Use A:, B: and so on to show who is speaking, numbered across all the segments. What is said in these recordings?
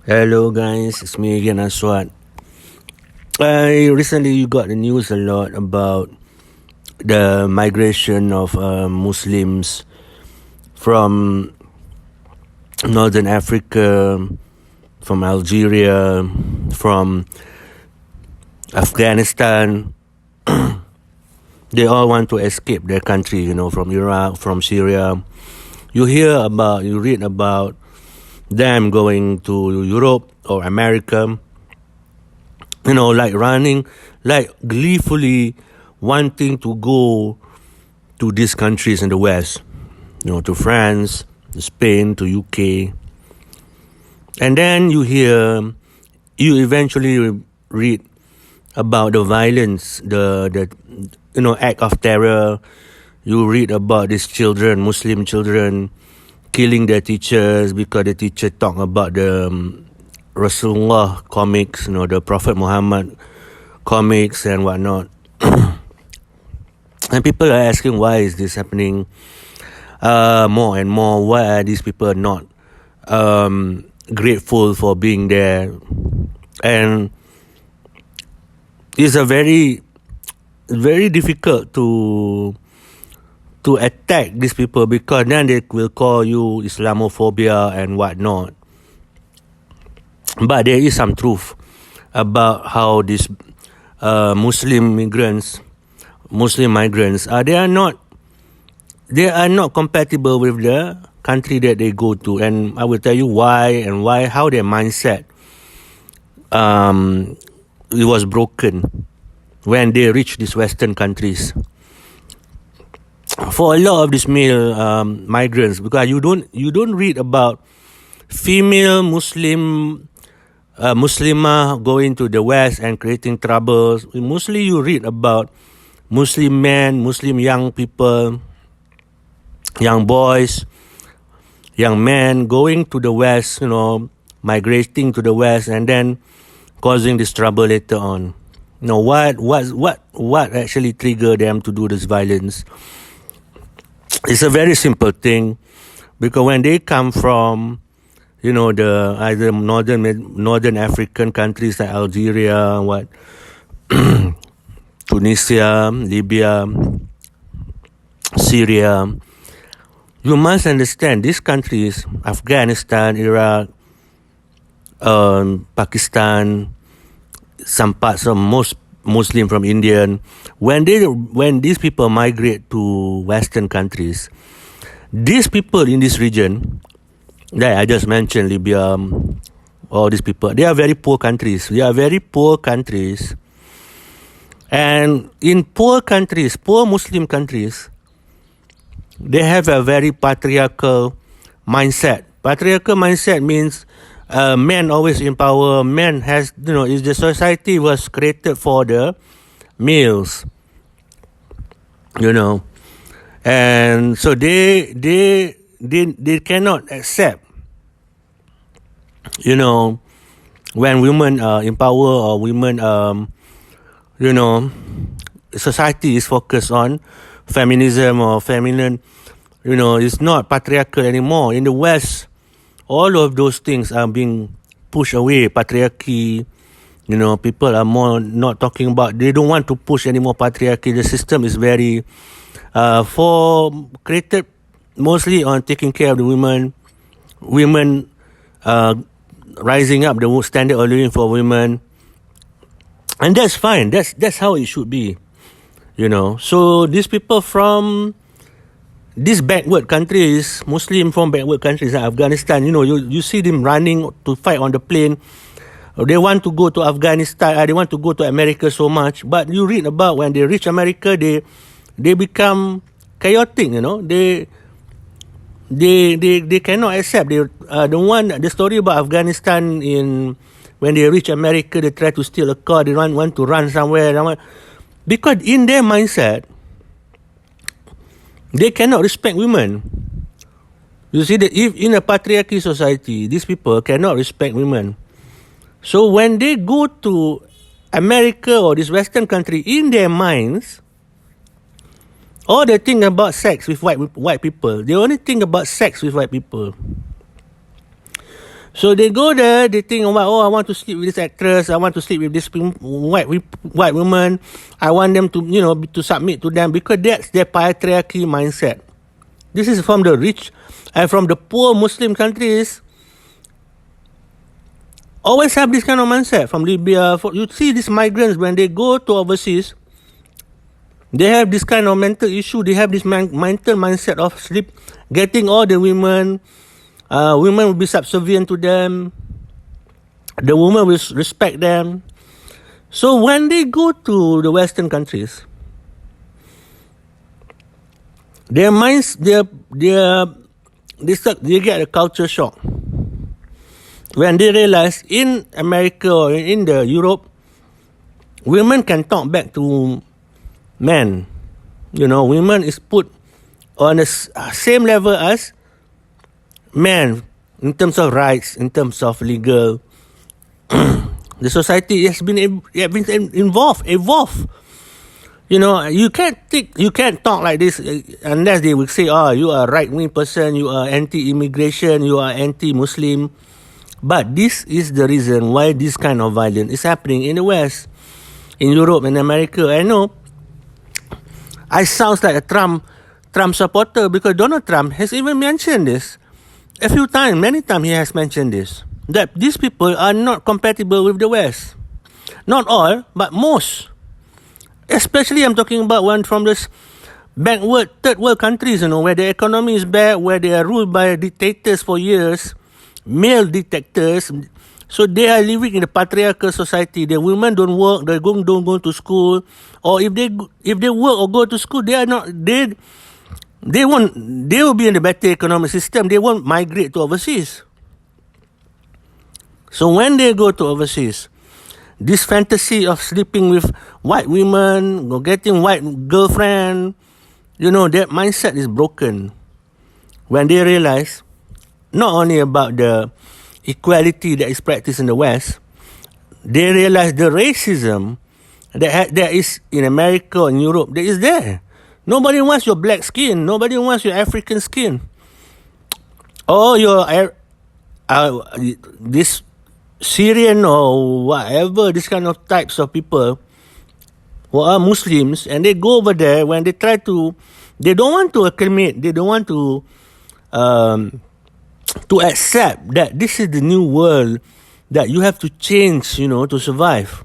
A: Hello guys, it's me again, Aswad. I recently got the news a lot about the migration of Muslims from Northern Africa, from Algeria, from Afghanistan. They all want to escape their country, from Iraq, from Syria. You read about them going to Europe or America, like running, like gleefully wanting to go to these countries in the West, to France, to Spain, to UK. And then you eventually read about the violence, the act of terror. You read about these children, Muslim children, killing their teachers because the teacher talk about the Rasulullah comics, the Prophet Muhammad comics and whatnot. And people are asking, why is this happening more and more? Why are these people not grateful for being there? And it's a very, very difficult to attack these people, because then they will call you Islamophobia and whatnot. But there is some truth about how these Muslim migrants, they are not compatible with the country that they go to, and I will tell you why how their mindset it was broken when they reach these Western countries. For a lot of these male migrants, because you don't read about female Muslimah going to the West and creating troubles. Mostly you read about Muslim men, Muslim young people, young boys, young men going to the West, migrating to the West and then causing this trouble later on. What actually triggered them to do this violence? It's a very simple thing, because when they come from, the either northern African countries like Algeria, Tunisia, Libya, Syria, you must understand these countries, Afghanistan, Iraq, Pakistan, some parts of most Muslim from Indian, when these people migrate to Western countries, these people in this region that I just mentioned, Libya, all these people, they are very poor countries. And in poor Muslim countries, they have a very patriarchal mindset. Patriarchal mindset means men always in power. Men has, the society was created for the males, and so they cannot accept, when women are in power, or women, society is focused on feminism or feminine, it's not patriarchal anymore. In the West, all of those things are being pushed away. Patriarchy, people are more not talking about, they don't want to push any more patriarchy. The system is very created mostly on taking care of the women, rising up the standard of living for women, and that's fine. That's how it should be, So these people from these backward countries, Muslim from backward countries like Afghanistan, you see them running to fight on the plane. They want to go to Afghanistan, they want to go to America so much, but you read about when they reach America, they become chaotic, They cannot accept. The story about Afghanistan, when they reach America, they try to steal a car, they want to run somewhere, because in their mindset, they cannot respect women. You see, that if in a patriarchy society, these people cannot respect women. So when they go to America or this Western country, in their minds, all they think about sex with white people. They only think about sex with white people. So they go there, they think about, oh, I want to sleep with this actress, I want to sleep with this white woman, I want them to, to submit to them, because that's their patriarchy mindset. This is from the rich and from the poor Muslim countries. Always have this kind of mindset from Libya. You see these migrants, when they go to overseas, they have this kind of mental issue. They have this mental mindset of getting all the women. Women will be subservient to them. The women will respect them. So when they go to the Western countries, their minds, they get a culture shock when they realize in America or in the Europe, women can talk back to men. Women is put on the same level as men in terms of rights, in terms of legal. The society has been evolved. You can't talk like this unless they will say, oh, you are a right-wing person, you are anti-immigration, you are anti-Muslim. But this is the reason why this kind of violence is happening in the West, in Europe and America. I know I sound like a Trump supporter, because Donald Trump has even mentioned this a few times. Many times he has mentioned this, that these people are not compatible with the West. Not all, but most. Especially I'm talking about one from this backward third world countries, where the economy is bad, where they are ruled by dictators for years, male dictators. So they are living in a patriarchal society. The women don't work, they don't go to school, or if they work or go to school, they will be in a better economic system. They won't migrate to overseas. So when they go to overseas, this fantasy of sleeping with white women or getting white girlfriend, that mindset is broken when they realize not only about the equality that is practiced in the West, they realize the racism that is in America and Europe, that is there. Nobody wants your black skin. Nobody wants your African skin. Or your this Syrian or whatever, this kind of types of people who are Muslims, and they go over there when they they don't want to acclimate, they don't want to accept that this is the new world, that you have to change, to survive.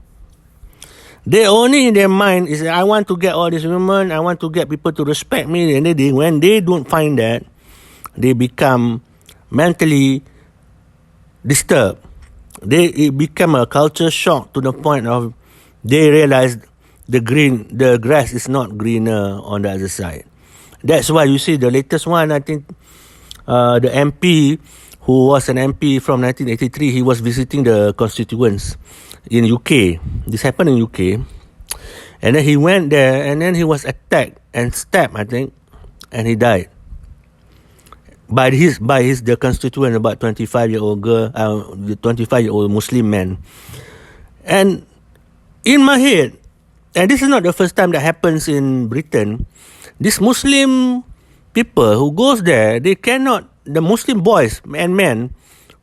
A: They only in their mind is, I want to get all these women, I want to get people to respect me, and when they don't find that, they become mentally disturbed. It become a culture shock to the point of they realize the grass is not greener on the other side. That's why you see the latest one, I think, the MP who was an MP from 1983, he was visiting the constituents in UK. This happened in UK. And then he went there, and then he was attacked and stabbed, I think, and he died. By the constituent, about 25-year-old girl, the 25-year-old Muslim man. And in my head, and this is not the first time that happens in Britain, these Muslim people who goes there, the Muslim boys and men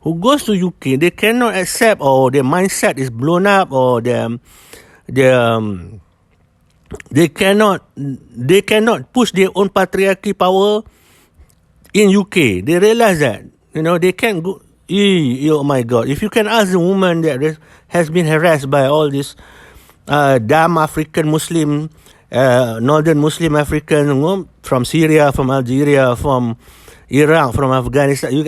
A: who goes to UK, they cannot accept, or their mindset is blown up, or they cannot push their own patriarchy power in UK. They realize that, they can't go. Oh my God! If you can ask the woman that has been harassed by all this damn African Muslim, northern Muslim African, from Syria, from Algeria, from Iraq, from Afghanistan, you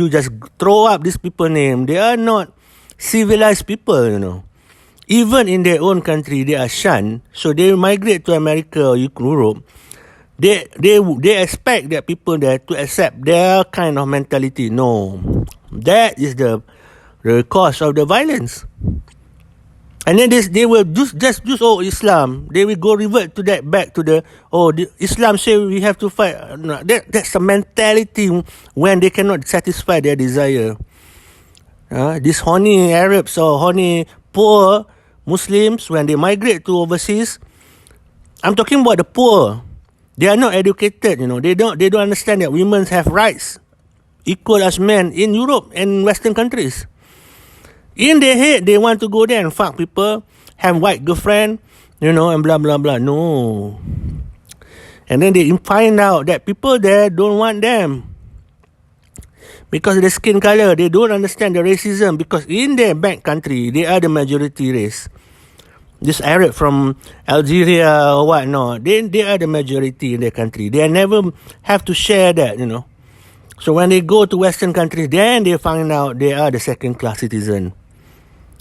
A: just throw up these people name. They are not civilized people, Even in their own country, they are shunned. So they migrate to America or Europe. They expect that people there to accept their kind of mentality. No, that is the cause of the violence. And then they will just Islam. They will revert to that, back to the Islam say we have to fight. No, that's the mentality when they cannot satisfy their desire. These horny Arabs or horny poor Muslims, when they migrate to overseas, I'm talking about the poor. They are not educated, They don't understand that women have rights equal as men in Europe and Western countries. In their head, they want to go there and fuck people, have white girlfriend, and blah, blah, blah. No. And then they find out that people there don't want them. Because of the skin color, they don't understand the racism. Because in their back country, they are the majority race. This Arab from Algeria or whatnot, they are the majority in their country. They never have to share that, So when they go to Western countries, then they find out they are the second-class citizen.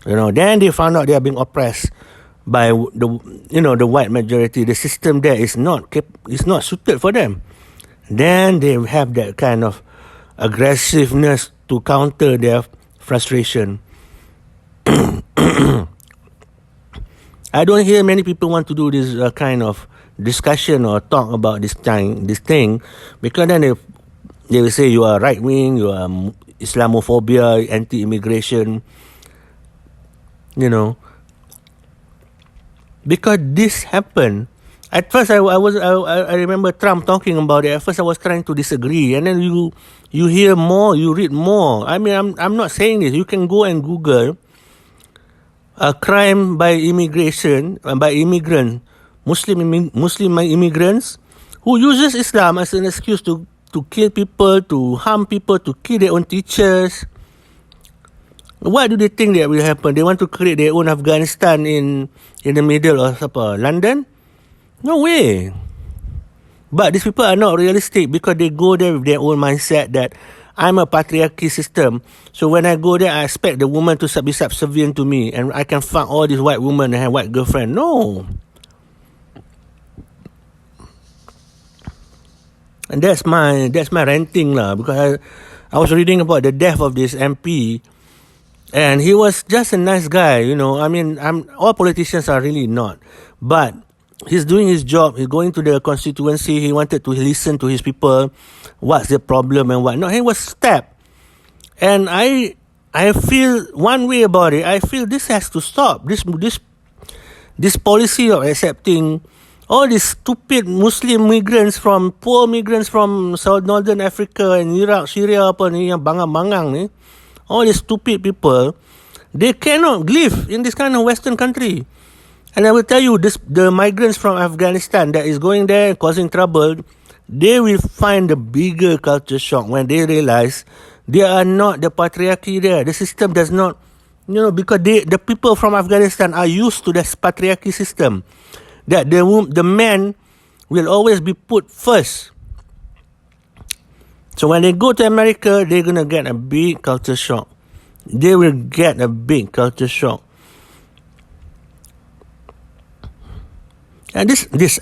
A: Then they found out they are being oppressed by the white majority. The system there is not suited for them. Then they have that kind of aggressiveness to counter their frustration. I don't hear many people want to do this kind of discussion or talk about this thing, because then they will say you are right wing, you are Islamophobia, anti-immigration, because this happened. At first, I remember Trump talking about it. At first, I was trying to disagree, and then you hear more, you read more. I mean, I'm not saying this. You can go and Google a crime by immigration, by Muslim immigrants who uses Islam as an excuse to kill people, to harm people, to kill their own teachers. What do they think that will happen? They want to create their own Afghanistan in the middle of London? No way. But these people are not realistic because they go there with their own mindset that I'm a patriarchy system. So when I go there, I expect the woman to be subservient to me and I can fuck all these white women and have white girlfriend. No. And that's my ranting lah, because I was reading about the death of this MP, and he was just a nice guy, I mean, all politicians are really not, but he's doing his job. He's going to the constituency. He wanted to listen to his people, what's the problem and what. No, he was stabbed, and I feel one way about it. I feel this has to stop. This policy of accepting all these stupid Muslim migrants poor migrants from Northern Africa and Iraq, Syria, apa ni, yang bangang-bangang ni, all these stupid people, they cannot live in this kind of Western country. And I will tell you, the migrants from Afghanistan that is going there causing trouble, they will find a bigger culture shock when they realize they are not the patriarchy there. The system does not, because the people from Afghanistan are used to this patriarchy system. That the men will always be put first. So when they go to America, they're going to get a big culture shock. They will get a big culture shock. And this,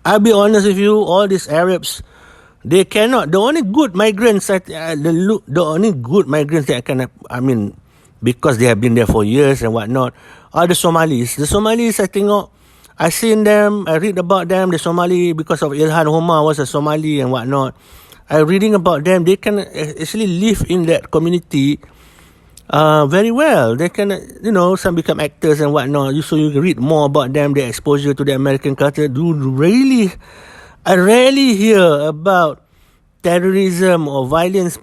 A: I'll be honest with you, all these Arabs, they cannot. The only good migrants that because they have been there for years and whatnot, are the Somalis. The Somalis, I've seen them, I read about them, the Somali, because of Ilhan Omar was a Somali and whatnot. I'm reading about them. They can actually live in that community very well. They can, some become actors and whatnot. So you can read more about them, their exposure to the American culture. I rarely hear about terrorism or violent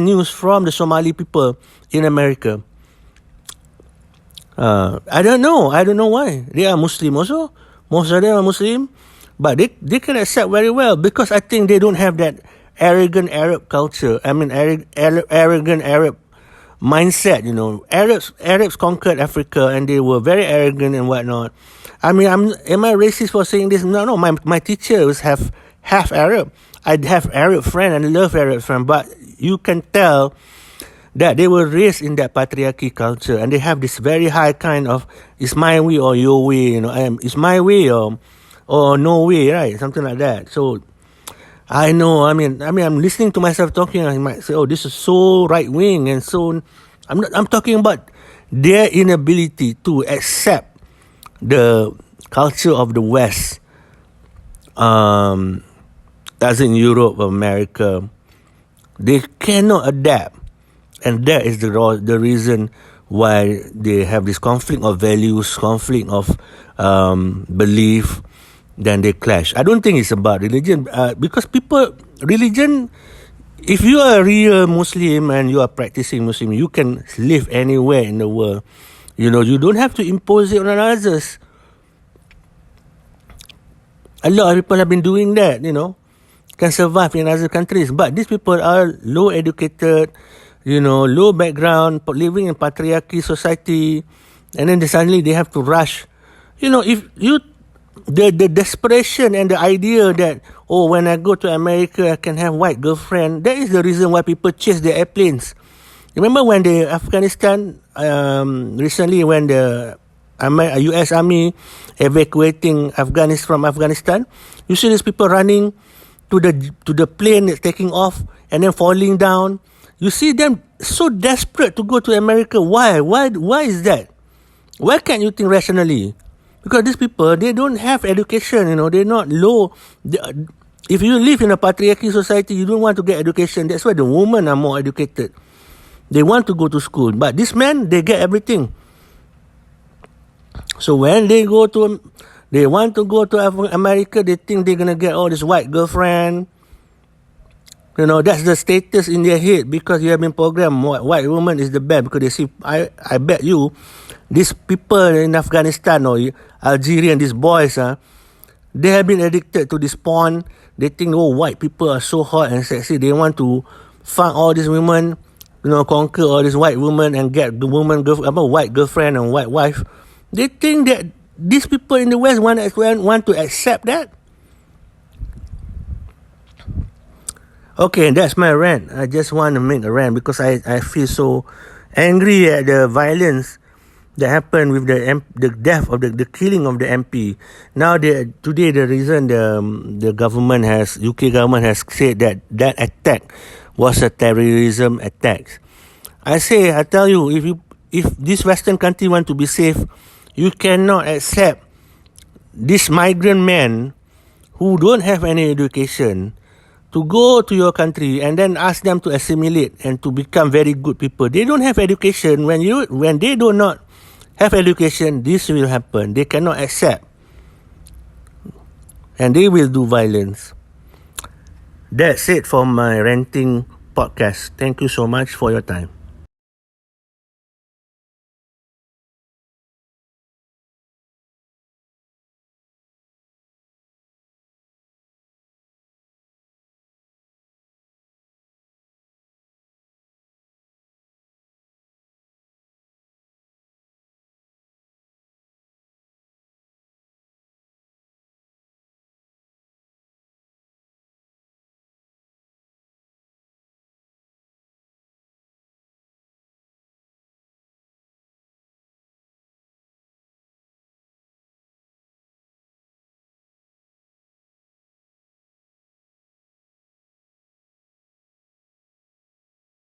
A: news from the Somali people in America. I don't know why. They are Muslim also. Most of them are Muslim, but they can accept very well, because I think they don't have that arrogant Arab culture. I mean, arrogant Arab mindset. Arabs conquered Africa and they were very arrogant and whatnot. I mean, am I racist for saying this? No. My teachers have half Arab. I have Arab friend and love Arab friend, but you can tell that they were raised in that patriarchy culture, and they have this very high kind of, it's my way or your way, it's my way or no way, right? Something like that. So I know, I mean, I'm listening to myself talking, I might say, oh, this is so right wing, and so I'm talking about their inability to accept the culture of the West, as in Europe, America. They cannot adapt. And that is the reason why they have this conflict of values, conflict of belief, then they clash. I don't think it's about religion, because religion, if you are a real Muslim and you are practicing Muslim, you can live anywhere in the world. You know, you don't have to impose it on others. A lot of people have been doing that, you know, can survive in other countries. But these people are low educated, you know, low background, living in patriarchy society, and then suddenly they have to rush. You know, if you, the desperation and the idea that, oh, when I go to America, I can have white girlfriend, that is the reason why people chase their airplanes. Remember when the Afghanistan, recently when the US Army evacuating from Afghanistan, you see these people running to the plane that's taking off and then falling down. You see them so desperate to go to America. Why? Why is that? Why can't you think rationally? Because these people, they don't have education, you know, they're not low. If you live in a patriarchy society, you don't want to get education. That's why the women are more educated. They want to go to school. But this men, they get everything. So when they want to go to America, they think they're going to get all this white girlfriend. You know, that's the status in their head because you have been programmed. White woman is the best because they see, I bet you, these people in Afghanistan or Algeria, these boys, they have been addicted to this porn. They think, oh, white people are so hot and sexy. They want to find all these women, you know, conquer all these white women and get the white girlfriend and white wife. They think that these people in the West want to accept that. Okay, that's my rant. I just want to make a rant because I feel so angry at the violence that happened with the death of the killing of the MP. Now today the reason the UK government has said that attack was a terrorism attack. I tell you, if this Western country want to be safe, you cannot accept these migrant men who don't have any education to go to your country and then ask them to assimilate and to become very good people. They don't have education. When they do not have education, this will happen. They cannot accept. And they will do violence. That's it for my ranting podcast. Thank you so much for your time.